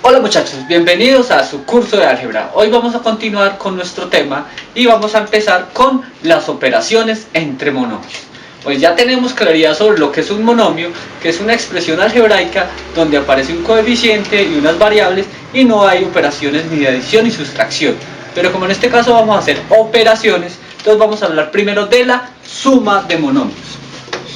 Hola muchachos, bienvenidos a su curso de álgebra. Hoy vamos a continuar con nuestro tema y vamos a empezar con las operaciones entre monomios. Pues ya tenemos claridad sobre lo que es un monomio, que es una expresión algebraica donde aparece un coeficiente y unas variables y no hay operaciones ni de adición ni sustracción. Pero como en este caso vamos a hacer operaciones, entonces vamos a hablar primero de la suma de monomios.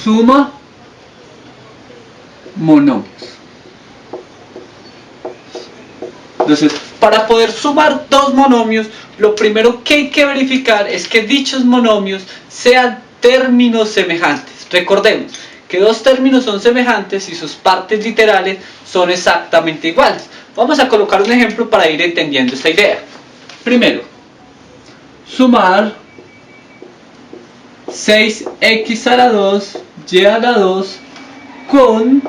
Suma monomios. Entonces, para poder sumar dos monomios, lo primero que hay que verificar es que dichos monomios sean términos semejantes. Recordemos que dos términos son semejantes y sus partes literales son exactamente iguales. Vamos a colocar un ejemplo para ir entendiendo esta idea. Primero, sumar 6x a la 2, y a la 2 con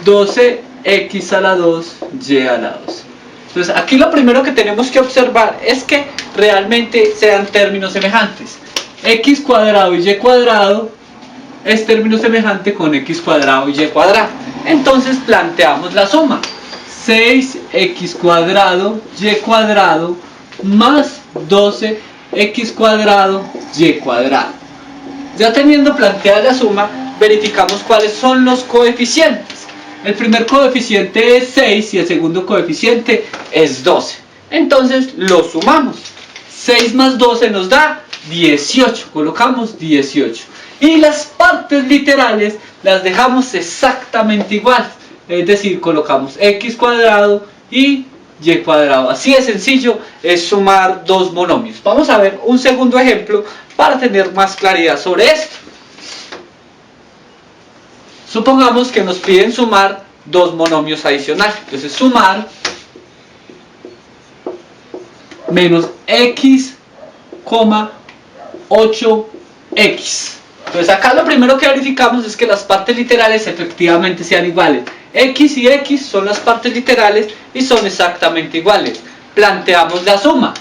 12x a la 2, y a la 2. Entonces aquí lo primero que tenemos que observar es que realmente sean términos semejantes. X cuadrado y y cuadrado es término semejante con x cuadrado y y cuadrado. Entonces planteamos la suma. 6x cuadrado y cuadrado más 12x cuadrado y cuadrado. Ya teniendo planteada la suma, verificamos cuáles son los coeficientes. El primer coeficiente es 6 y el segundo coeficiente es 12. Entonces lo sumamos. 6 más 12 nos da 18. Colocamos 18. Y las partes literales las dejamos exactamente igual. Es decir, colocamos x cuadrado y y cuadrado. Así de sencillo es sumar dos monomios. Vamos a ver un segundo ejemplo para tener más claridad sobre esto. Supongamos que nos piden sumar dos monomios adicionales. Entonces sumar menos x, 8x. Entonces acá lo primero que verificamos es que las partes literales efectivamente sean iguales. X y x son las partes literales y son exactamente iguales. Planteamos la suma.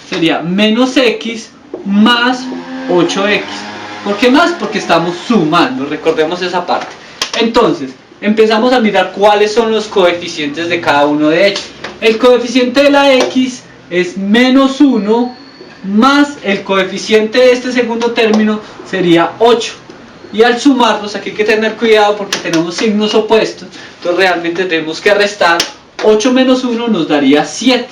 Sería menos x más 8x. ¿Por qué más? Porque estamos sumando. Recordemos esa parte. Entonces, empezamos a mirar cuáles son los coeficientes de cada uno de ellos. El coeficiente de la x es menos 1 más el coeficiente de este segundo término sería 8. Y al sumarlos, aquí hay que tener cuidado porque tenemos signos opuestos. Entonces realmente tenemos que restar. 8 menos 1 nos daría 7.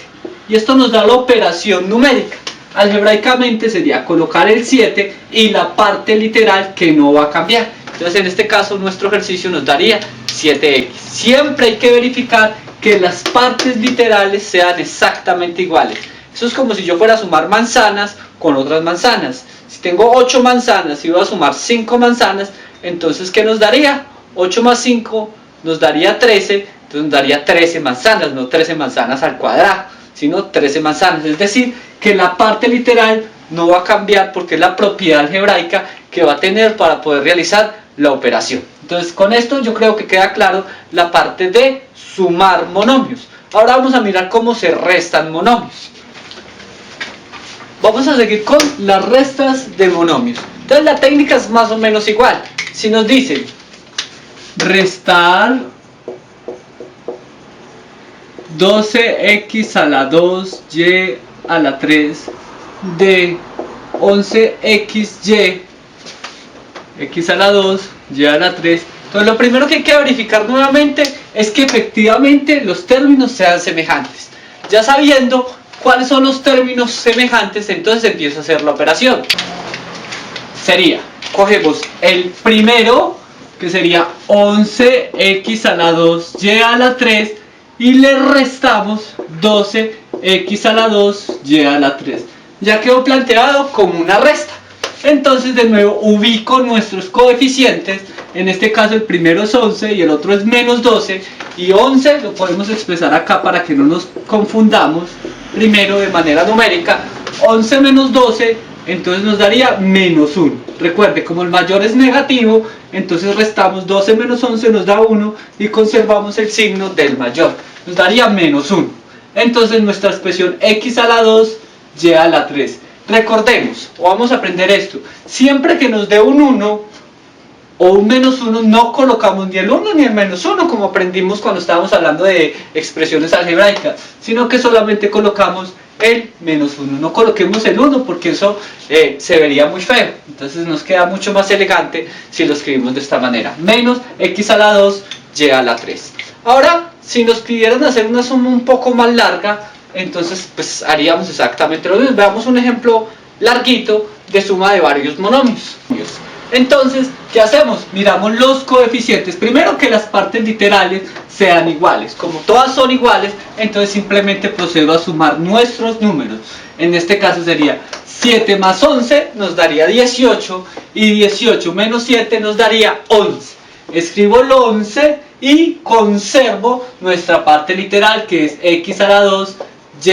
Y esto nos da la operación numérica. Algebraicamente sería colocar el 7 y la parte literal que no va a cambiar. Entonces en este caso nuestro ejercicio nos daría 7x. Siempre hay que verificar que las partes literales sean exactamente iguales. Eso es como si yo fuera a sumar manzanas con otras manzanas. Si tengo 8 manzanas y voy a sumar 5 manzanas, entonces ¿qué nos daría? 8 más 5 nos daría 13, entonces nos daría 13 manzanas, no 13 manzanas al cuadrado, sino 13 manzanas. Es decir, que la parte literal no va a cambiar porque es la propiedad algebraica que va a tener para poder realizar la operación. Entonces con esto yo creo que queda claro la parte de sumar monomios. Ahora vamos a mirar cómo se restan monomios. Vamos a seguir con las restas de monomios. Entonces la técnica es más o menos igual. Si nos dicen restar 12x a la 2 y a la 3 de 11xy x a la 2 y a la 3. Entonces lo primero que hay que verificar nuevamente es que efectivamente los términos sean semejantes. Ya sabiendo cuáles son los términos semejantes, entonces empiezo a hacer la operación. Sería, cogemos el primero, que sería 11x a la 2 y a la 3, y le restamos 12x a la 2 y a la 3. Ya quedó planteado como una resta. Entonces de nuevo ubico nuestros coeficientes. En este caso el primero es 11 y el otro es menos 12. Y 11 lo podemos expresar acá para que no nos confundamos. Primero de manera numérica, 11 menos 12, entonces nos daría menos 1. Recuerde, como el mayor es negativo, entonces restamos 12 menos 11 nos da 1 y conservamos el signo del mayor. Nos daría menos 1. entonces nuestra expresión x a la 2, y a la 3. Recordemos, o vamos a aprender esto, siempre que nos dé un 1 o un menos 1, no colocamos ni el 1 ni el menos 1, como aprendimos cuando estábamos hablando de expresiones algebraicas, sino que solamente colocamos el menos 1. No coloquemos el 1 porque eso se vería muy feo. Entonces nos queda mucho más elegante si lo escribimos de esta manera. Menos x a la 2, y a la 3. Ahora, si nos pidieran hacer una suma un poco más larga, entonces pues haríamos exactamente lo mismo. Veamos un ejemplo larguito de suma de varios monomios. Entonces, ¿qué hacemos? Miramos los coeficientes. Primero, que las partes literales sean iguales. Como todas son iguales, entonces simplemente procedo a sumar nuestros números. En este caso sería 7 más 11 nos daría 18, y 18 menos 7 nos daría 11. Escribo el 11 y conservo nuestra parte literal, que es x a la 2, y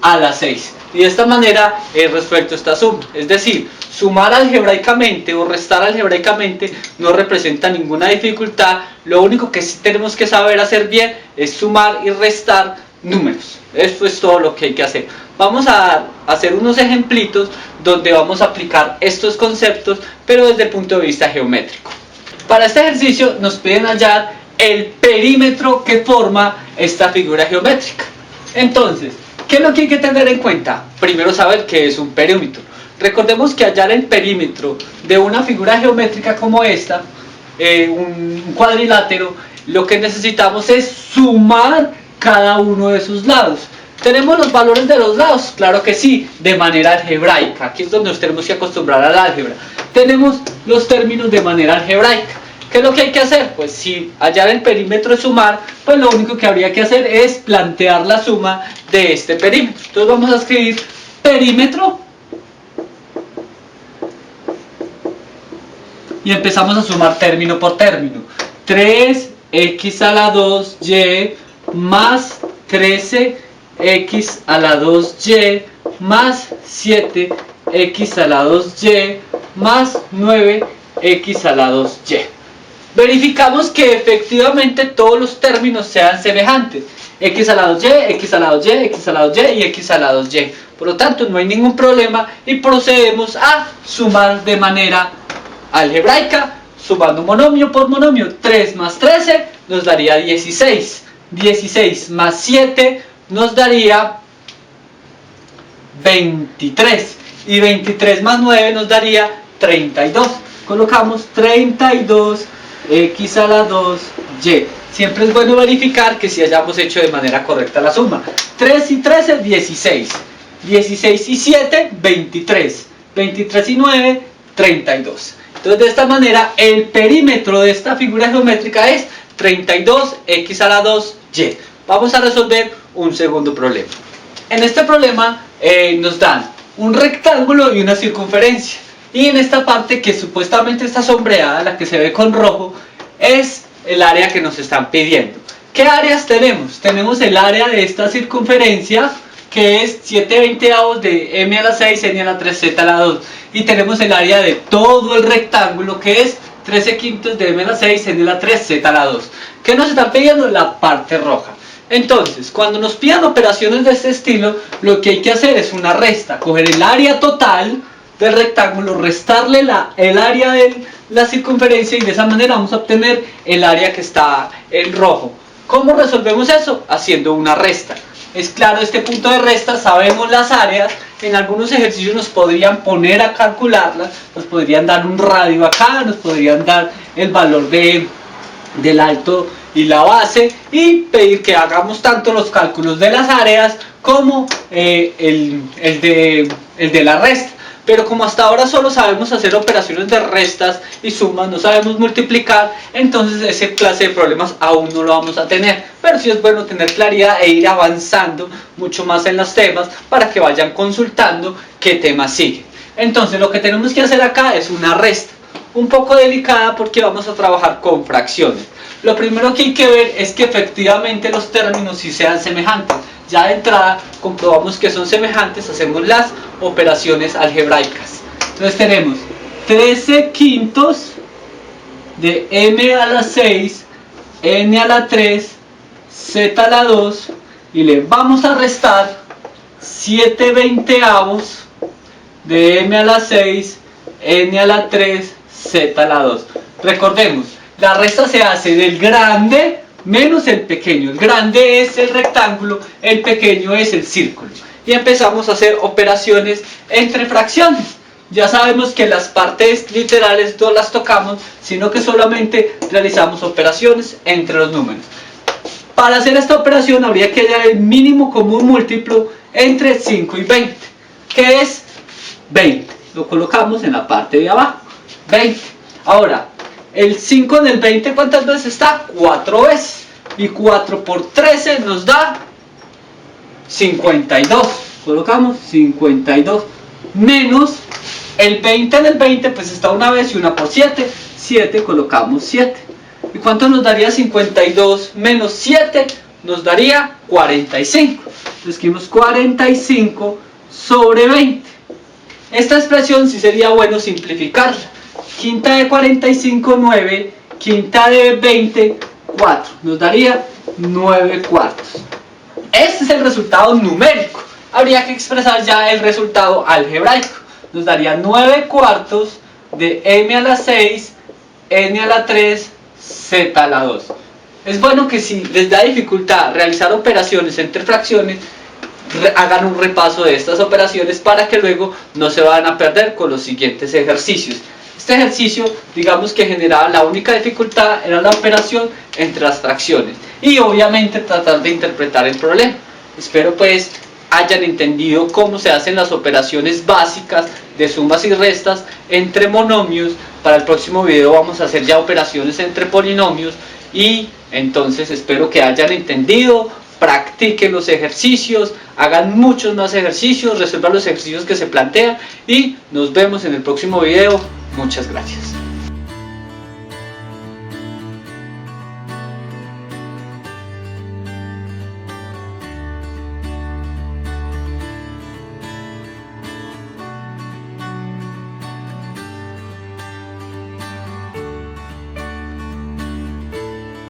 a la 6. Y de esta manera he resuelto esta suma. Es decir, sumar algebraicamente o restar algebraicamente no representa ninguna dificultad. Lo único que sí tenemos que saber hacer bien es sumar y restar números. Esto es todo lo que hay que hacer. Vamos a hacer unos ejemplitos donde vamos a aplicar estos conceptos, pero desde el punto de vista geométrico. Para este ejercicio nos piden hallar el perímetro que forma esta figura geométrica. Entonces, ¿qué es lo que hay que tener en cuenta? Primero saber qué es un perímetro. Recordemos que hallar el perímetro de una figura geométrica como esta, un cuadrilátero, lo que necesitamos es sumar cada uno de sus lados. ¿Tenemos los valores de los lados? Claro que sí, de manera algebraica. Aquí es donde nos tenemos que acostumbrar al álgebra. Tenemos los términos de manera algebraica. ¿Qué es lo que hay que hacer? Pues si hallar el perímetro es sumar, pues lo único que habría que hacer es plantear la suma de este perímetro. Entonces vamos a escribir perímetro y empezamos a sumar término por término. 3x a la 2y más 13x a la 2y más 7x a la 2y más 9x a la 2y. Verificamos que efectivamente todos los términos sean semejantes. X a la 2y, x a la 2y, x a la 2y y x a la 2y. Por lo tanto, no hay ningún problema y procedemos a sumar de manera algebraica, sumando monomio por monomio. 3 más 13 nos daría 16. 16 más 7 nos daría 23. Y 23 más 9 nos daría 32. Colocamos 32 x a la 2y. Siempre es bueno verificar que si hayamos hecho de manera correcta la suma. 3 y 13, 16. 16 y 7, 23. 23 y 9, 32. Entonces de esta manera el perímetro de esta figura geométrica es 32x a la 2y. Vamos a resolver un segundo problema. En este problema nos dan un rectángulo y una circunferencia. Y en esta parte que supuestamente está sombreada, la que se ve con rojo, es el área que nos están pidiendo. ¿Qué áreas tenemos? Tenemos el área de esta circunferencia, que es 7/20 de m a la 6, n a la 3, z a la 2. Y tenemos el área de todo el rectángulo, que es 13/5 de m a la 6, n a la 3, z a la 2. ¿Qué nos están pidiendo? La parte roja. Entonces, cuando nos pidan operaciones de este estilo, lo que hay que hacer es una resta. Coger el área total del rectángulo, restarle el área de la circunferencia y de esa manera vamos a obtener el área que está en rojo. ¿Cómo resolvemos eso? Haciendo una resta. Es claro, este punto de resta, sabemos las áreas, en algunos ejercicios nos podrían poner a calcularlas, nos podrían dar un radio acá, nos podrían dar el valor del alto y la base y pedir que hagamos tanto los cálculos de las áreas como el de la resta. Pero como hasta ahora solo sabemos hacer operaciones de restas y sumas, no sabemos multiplicar, entonces ese clase de problemas aún no lo vamos a tener. Pero sí es bueno tener claridad e ir avanzando mucho más en los temas para que vayan consultando qué temas siguen. Entonces lo que tenemos que hacer acá es una resta, un poco delicada porque vamos a trabajar con fracciones. Lo primero que hay que ver es que efectivamente los términos sí sean semejantes. Ya de entrada comprobamos que son semejantes, hacemos las operaciones algebraicas. Entonces tenemos 13/5 de m a la 6, n a la 3, z a la 2 y le vamos a restar 7/20 de m a la 6, n a la 3, z a la 2. Recordemos, la resta se hace del grande menos el pequeño. El grande es el rectángulo, el pequeño es el círculo. Y empezamos a hacer operaciones entre fracciones. Ya sabemos que las partes literales no las tocamos, sino que solamente realizamos operaciones entre los números. Para hacer esta operación habría que hallar el mínimo común múltiplo entre 5 y 20, que es 20. Lo colocamos en la parte de abajo, 20. Ahora, el 5 en el 20, ¿cuántas veces está? 4 veces. Y 4 por 13 nos da 52. Colocamos 52. Menos el 20 en el 20, pues está una vez y una por 7. 7, colocamos 7. ¿Y cuánto nos daría 52 menos 7? Nos daría 45. Entonces escribimos 45 sobre 20. Esta expresión sí sería bueno simplificarla. Quinta de 45, 9. Quinta de 20, 4. Nos daría 9 cuartos. Este es el resultado numérico. Habría que expresar ya el resultado algebraico. Nos daría 9 cuartos de m a la 6, n a la 3, z a la 2. Es bueno que si les da dificultad realizar operaciones entre fracciones, hagan un repaso de estas operaciones para que luego no se van a perder con los siguientes ejercicios. Este ejercicio, digamos que generaba la única dificultad, era la operación entre las fracciones y obviamente tratar de interpretar el problema. Espero pues hayan entendido cómo se hacen las operaciones básicas de sumas y restas entre monomios. Para el próximo video vamos a hacer ya operaciones entre polinomios y entonces espero que hayan entendido. Practiquen los ejercicios, hagan muchos más ejercicios, resuelvan los ejercicios que se plantean y nos vemos en el próximo video. Muchas gracias.